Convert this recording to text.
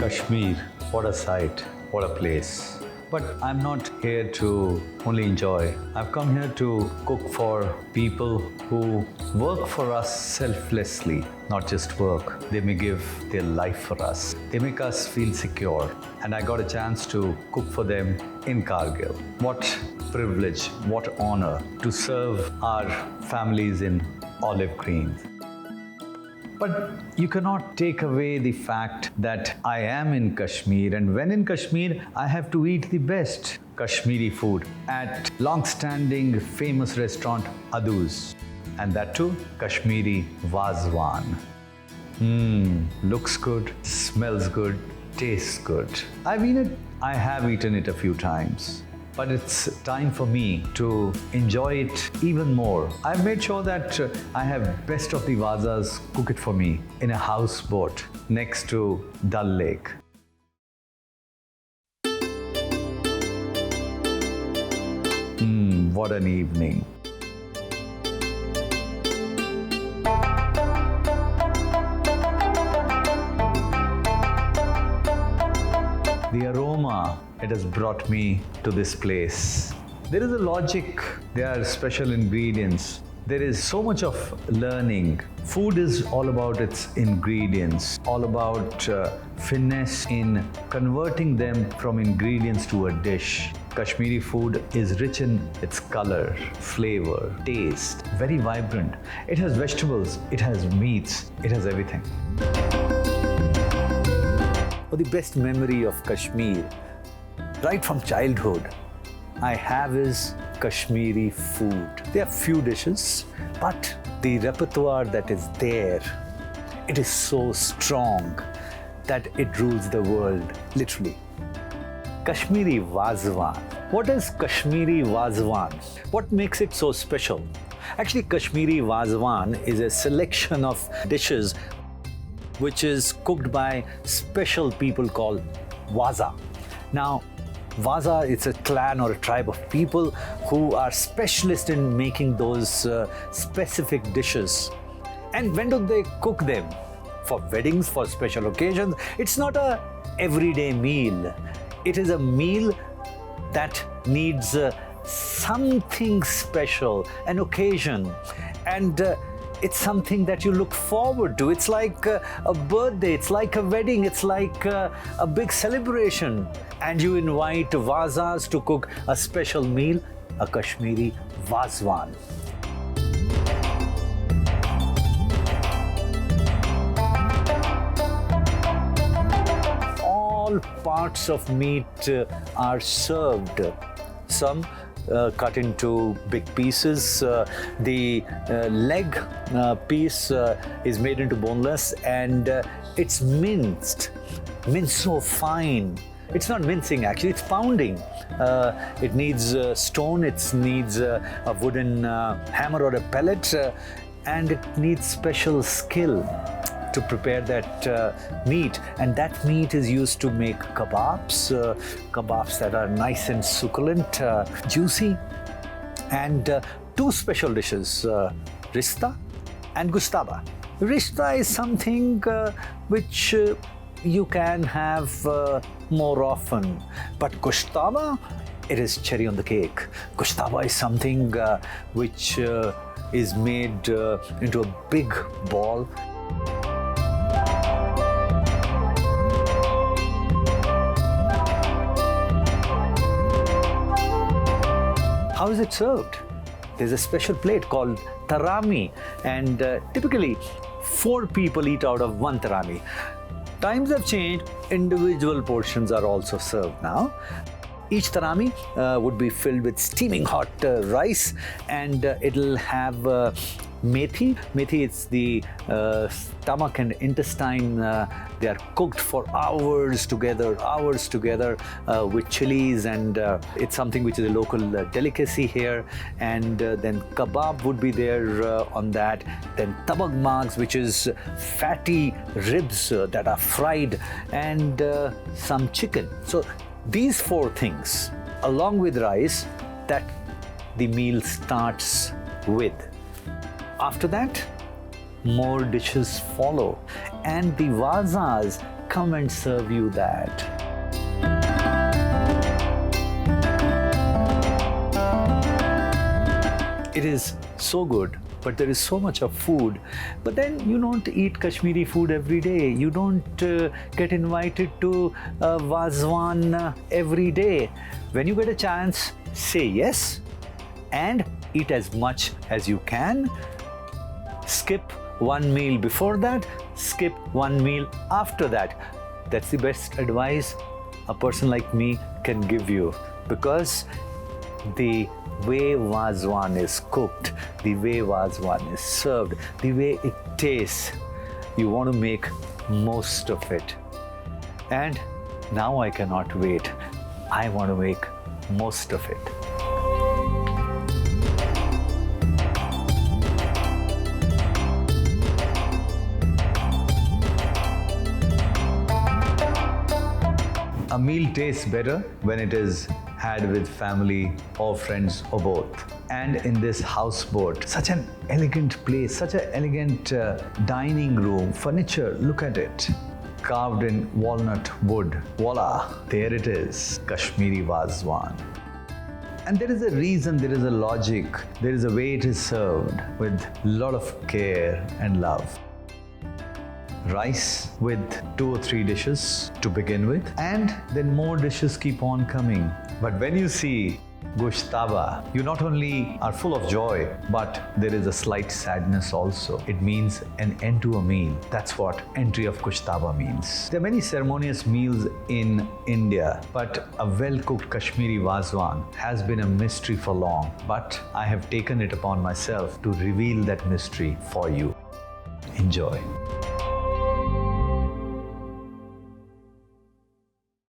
Kashmir, what a sight, what a place. But I'm not here to only enjoy. I've come here to cook for people who work for us selflessly, not just work. They may give their life for us. They make us feel secure. And I got a chance to cook for them in Kargil. What privilege, what honor to serve our families in olive green. But you cannot take away the fact that I am in Kashmir, and when in Kashmir, I have to eat the best Kashmiri food at long-standing famous restaurant Adhu's, and that too Kashmiri Wazwan. Looks good, smells good, tastes good. I have eaten it a few times. But it's time for me to enjoy it even more. I've made sure that I have best of the Wazas cook it for me in a houseboat next to Dal Lake. What an evening. The aroma, it has brought me to this place. There is a logic, there are special ingredients. There is so much of learning. Food is all about its ingredients, all about finesse in converting them from ingredients to a dish. Kashmiri food is rich in its color, flavor, taste, very vibrant. It has vegetables, it has meats, it has everything. The best memory of Kashmir, right from childhood, I have is Kashmiri food. There are few dishes, but the repertoire that is there, it is so strong that it rules the world, literally. Kashmiri Wazwan. What is Kashmiri Wazwan? What makes it so special? Actually, Kashmiri Wazwan is a selection of dishes which is cooked by special people called Waza. Now, Waza, it's a clan or a tribe of people who are specialists in making those specific dishes. And when do they cook them? For weddings, for special occasions. It's not a everyday meal. It is a meal that needs something special, an occasion. And it's something that you look forward to. It's like a birthday, it's like a wedding, it's like a big celebration. And you invite Wazas to cook a special meal, a Kashmiri Wazwan. All parts of meat are served. Some cut into big pieces. The leg piece is made into boneless, and it's minced so fine. It's not mincing actually, it's pounding. It needs stone, it needs a wooden hammer or a pellet, and it needs special skill to prepare that meat, and that meat is used to make kebabs, kebabs that are nice and succulent, juicy, and two special dishes, Rista and gushtaba. Rista is something which you can have more often, but gushtaba, it is cherry on the cake. Gushtaba is something which is made into a big ball. How is it served? There's a special plate called tarami, and typically 4 people eat out of 1 tarami. Times have changed, individual portions are also served now. Each tarami would be filled with steaming hot rice, and it'll have methi. Methi, it's the stomach and intestine. They are cooked for hours together with chilies, and it's something which is a local delicacy here. And then kebab would be there on that. Then tabak marks, which is fatty ribs that are fried, and some chicken. So these 4 things, along with rice, that the meal starts with. After that, more dishes follow, and the Wazas come and serve you that. It is so good, but there is so much of food. But then you don't eat Kashmiri food every day. You don't get invited to Wazwan every day. When you get a chance, say yes and eat as much as you can. Skip one meal before that, skip one meal after that. That's the best advice a person like me can give you, because the way Wazwan is cooked, the way Wazwan is served, the way it tastes, you want to make most of it. And now I cannot wait. I want to make most of it. A meal tastes better when it is had with family or friends or both. And in this houseboat, such an elegant place, such an elegant dining room, furniture, look at it. Carved in walnut wood. Voila, there it is, Kashmiri Wazwan. And there is a reason, there is a logic, there is a way it is served with a lot of care and love. Rice with 2 or 3 dishes to begin with, and then more dishes keep on coming. But when you see gushtaba, you not only are full of joy, but there is a slight sadness also. It means an end to a meal. That's what entry of gushtaba means. There are many ceremonious meals in India, but a well-cooked Kashmiri Wazwan has been a mystery for long. But I have taken it upon myself to reveal that mystery for you. Enjoy.